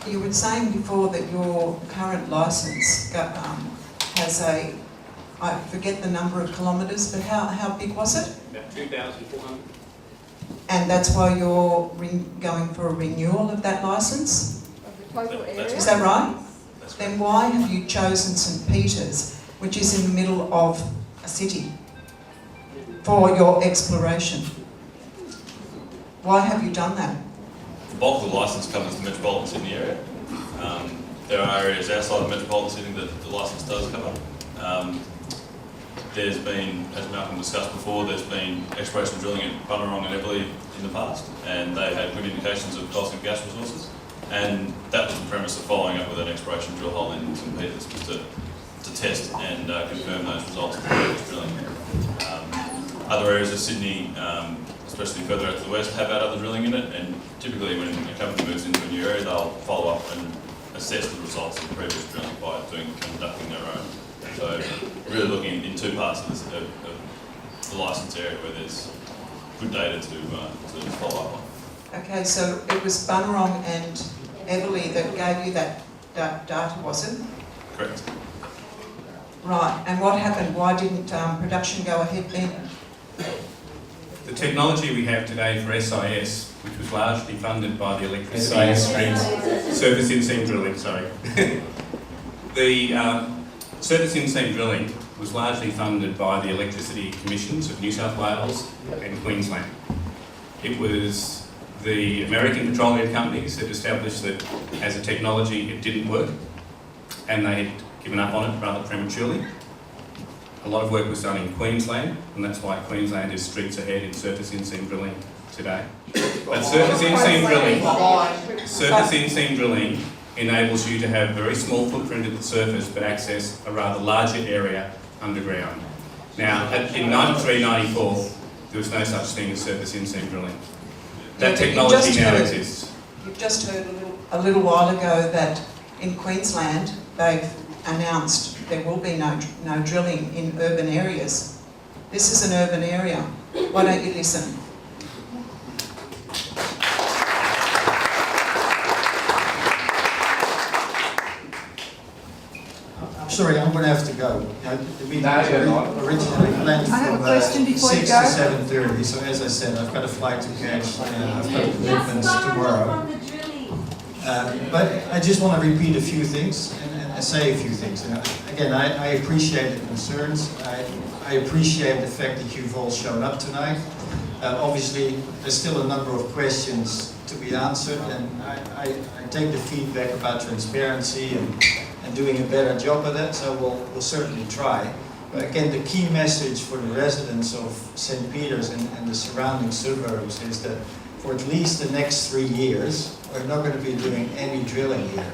You were saying before that your current licence has a, I forget the number of kilometres, but how big was it? About 2,400. And that's why you're going for a renewal of that licence? Of the total area? Is that right? That's Then why have you chosen St Peter's, which is in the middle of a city, for your exploration? Why have you done that? The bulk of the licence covers the metropolitan Sydney area. There are areas outside of metropolitan Sydney that the licence does cover. There's been, as Malcolm discussed before, there's been exploration drilling at Bunurong and Everleigh in the past, and they had good indications of coal and gas resources. And that was the premise of following up with an exploration drill hole in St Peter's, was to test and confirm those results of the previous drilling. Other areas of Sydney, especially further out to the west, have had other drilling in it, and typically when a company moves into a new area, they'll follow up and assess the results of the previous drilling by conducting their own. So really looking in two parts of the licence area where there's good data to follow up on. Okay, so it was Bunurong and Everleigh that gave you that data, was it? Correct. Right, and what happened? Why didn't production go ahead then? The technology we have today for SIS, which was largely funded by the electricity surface in-seam drilling, sorry. The surface in-seam drilling was largely funded by the electricity commissions of New South Wales and Queensland. It was the American petroleum companies that established that as a technology it didn't work, and they had given up on it rather prematurely. A lot of work was done in Queensland, and that's why Queensland is streets ahead in surface in-seam drilling today. But surface in-seam drilling enables you to have a very small footprint at the surface but access a rather larger area underground. Now, in 93, 94, there was no such thing as surface in-seam drilling. That technology now exists. You've just heard a little while ago that in Queensland they've announced there will be no drilling in urban areas. This is an urban area. Why don't you listen? I'm sorry, I'm going to have to go. The meeting was originally planned I have a from question before you 6 go. to 7:30, so as I said, I've got a flight to catch and I've got commitments tomorrow. But I just want to repeat a few things and say a few things. Again, I appreciate the concerns. I appreciate the fact that you've all shown up tonight. Obviously, there's still a number of questions to be answered, and I take the feedback about transparency and doing a better job of that, so we'll certainly try. But again, the key message for the residents of St. Peter's and the surrounding suburbs is that for at least the next 3 years, we're not going to be doing any drilling here.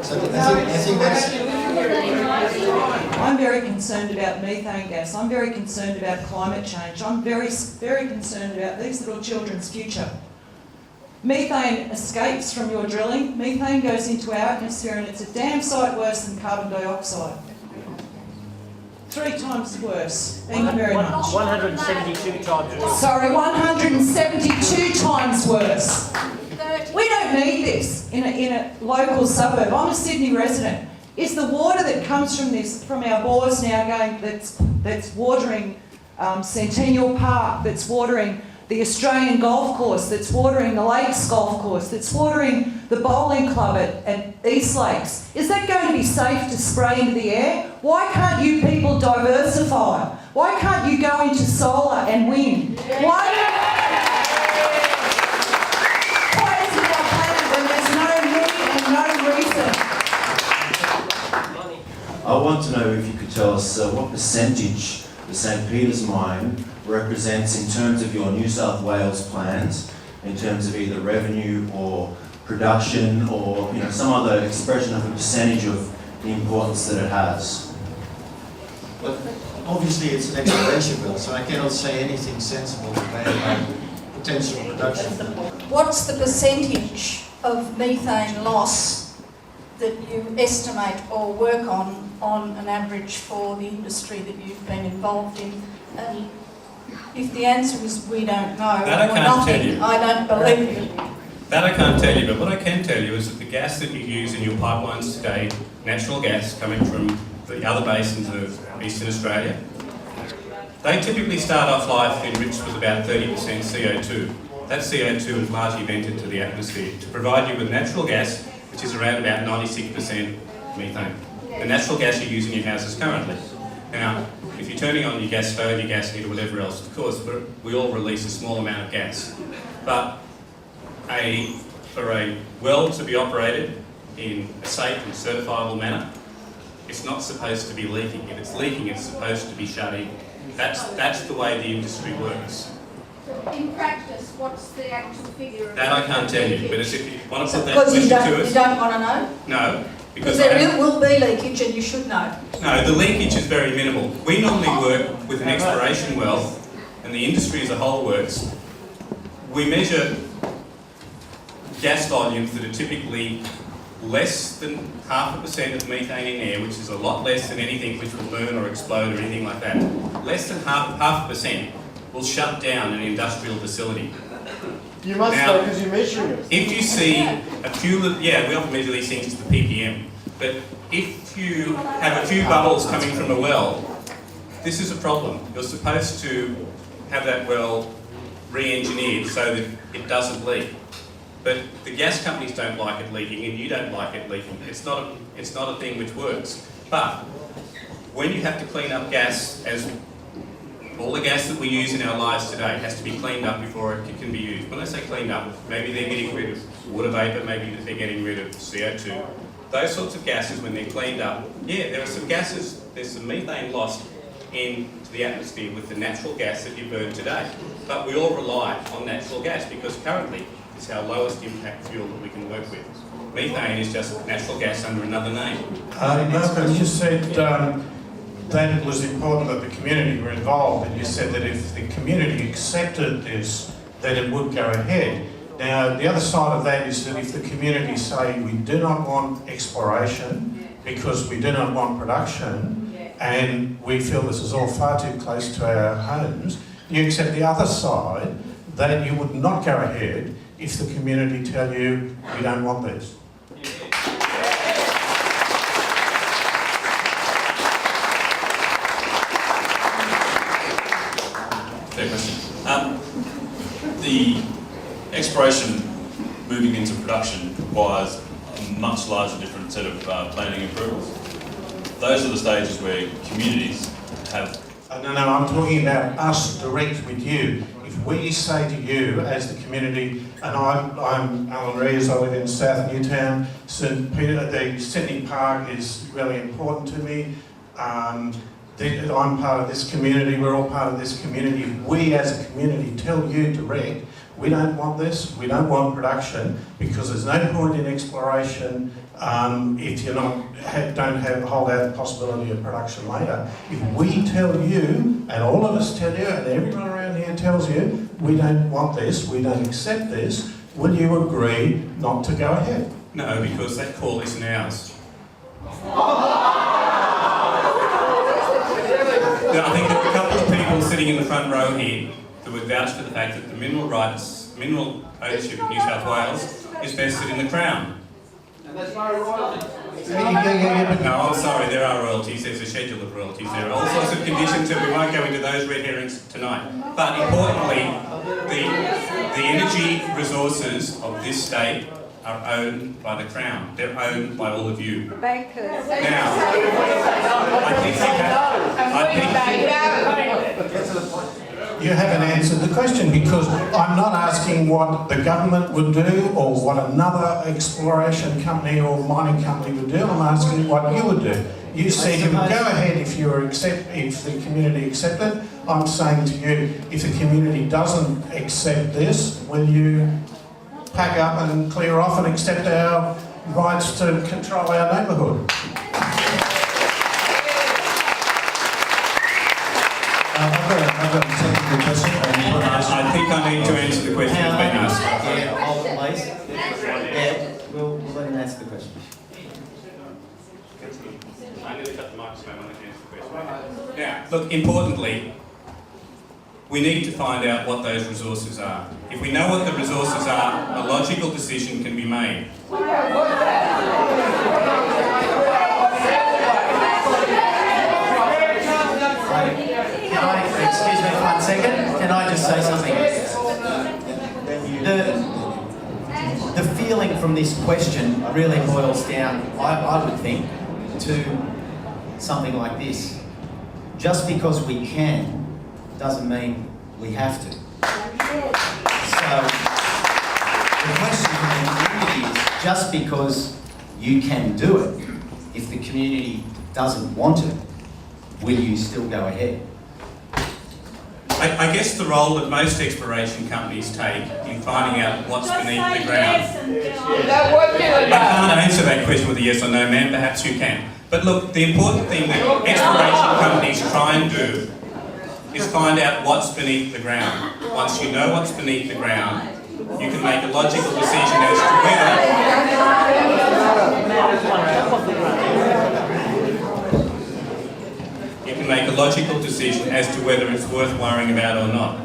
So I think that's... I'm very concerned about methane gas. I'm very concerned about climate change. I'm very, very concerned about these little children's future. Methane escapes from your drilling. Methane goes into our atmosphere and it's a damn sight worse than carbon dioxide. 3 times worse. Thank you very much. 172 times worse. Sorry, 172 times worse. We don't need this in a local suburb. I'm a Sydney resident. Is the water that comes from our bores now going that's watering Centennial Park, that's watering the Australian Golf Course, that's watering the Lakes Golf Course, that's watering the bowling club at East Lakes, is that going to be safe to spray into the air? Why can't you people diversify? Why can't you go into solar and wind? Why is it our planet when there's no need and no reason? I want to know if you could tell us what percentage the St. Peter's mine represents in terms of your New South Wales plans, in terms of either revenue or production or some other expression of a percentage of the importance that it has. But obviously it's an exploration bill, so I cannot say anything sensible today about potential production. What's the percentage of methane loss that you estimate or work on an average for the industry that you've been involved in? If the answer is we don't know, That I or can't nothing, tell you. I don't believe you. That I can't tell you, but what I can tell you is that the gas that you use in your pipelines today, natural gas coming from the other basins of Eastern Australia, they typically start off life enriched with about 30% CO2. That CO2 is largely vented to the atmosphere to provide you with natural gas, which is around about 96% methane. The natural gas you use in your houses currently. Now, if you're turning on your gas stove, your gas heater, whatever else, of course, we all release a small amount of gas. But for a well to be operated in a safe and certifiable manner, it's not supposed to be leaking. If it's leaking, it's supposed to be shut in. That's the way the industry works. In practice, what's the actual figure of That I can't tell you, but if you want to put that because question to you us, don't want to know? no, because Because there will be leakage and you should know. no, the leakage is very minimal. We normally work with an exploration well, and the industry as a whole works. We measure gas volumes that are typically less than 0.5% of methane in air, which is a lot less than anything which will burn or explode or anything like that. Less than half a percent will shut down an industrial facility. You must Now, know because you're measuring it. If you see a few, we often measure these things to the ppm, but if you have a few bubbles coming from a well, this is a problem. You're supposed to have that well re-engineered so that it doesn't leak. But the gas companies don't like it leaking and you don't like it leaking. It's not a thing which works. But when you have to clean up gas, as all the gas that we use in our lives today has to be cleaned up before it can be used. When I say cleaned up, maybe they're getting rid of water vapour, maybe they're getting rid of CO2. Those sorts of gases, when they're cleaned up, yeah, there are some gases, there's some methane lost into the atmosphere with the natural gas that you burn today. But we all rely on natural gas because currently it's our lowest impact fuel that we can work with. Methane is just natural gas under another name. Malcolm, you said that it was important that the community were involved, and you said that if the community accepted this, that it would go ahead. Now, the other side of that is that if the community say we do not want exploration because we do not want production, and we feel this is all far too close to our homes, you accept the other side that you would not go ahead if the community tell you we don't want this. Fair question. The exploration moving into production requires a much larger different set of planning approvals. Those are the stages where communities have... No, I'm talking about us direct with you. If we say to you as the community, and I'm Alan Rees, I live in South Newtown, St Peter, the Sydney Park is really important to me. I'm part of this community, we're all part of this community. If we as a community tell you direct, we don't want this, we don't want production, because there's no point in exploration if you don't hold out the possibility of production later. If we tell you, and all of us tell you, and everyone around here tells you, we don't want this, we don't accept this, will you agree not to go ahead? No, because that call isn't ours. Now, I think there are a couple of people sitting in the front row here that would vouch for the fact that the mineral ownership of New South Wales is vested in the Crown. And there's no royalty. No, I'm sorry, there are royalties, there's a schedule of royalties, there are all sorts of conditions and we won't go into those red herrings tonight. But importantly, the energy resources of this state are owned by the Crown. They're owned by all of you. Bankers. Now, You haven't answered the question, because I'm not asking what the government would do or what another exploration company or mining company would do. I'm asking what you would do. You said you would go ahead if the community accepted. I'm saying to you, if the community doesn't accept this, will you pack up and clear off and accept our rights to control our neighbourhood? I've got a technical question. I think I need to answer the question that's been asked. Yeah, hold it, please. Yeah, we'll let him answer the question. I'm going to cut the microphone when I answer the question. Now, look, importantly, we need to find out what those resources are. If we know what the resources are, a logical decision can be made. Excuse me for 1 second. Can I just say something? The feeling from this question really boils down, I would think, to something like this. Just because we can doesn't mean we have to. So the question from the community is, just because you can do it, if the community doesn't want it, will you still go ahead? I guess the role that most exploration companies take in finding out what's beneath the ground. I can't answer that question with a yes or no, ma'am. Perhaps you can. But look, the important thing that exploration companies try and do is find out what's beneath the ground. Once you know what's beneath the ground, you can make a logical decision as to whether it's worth worrying about or not.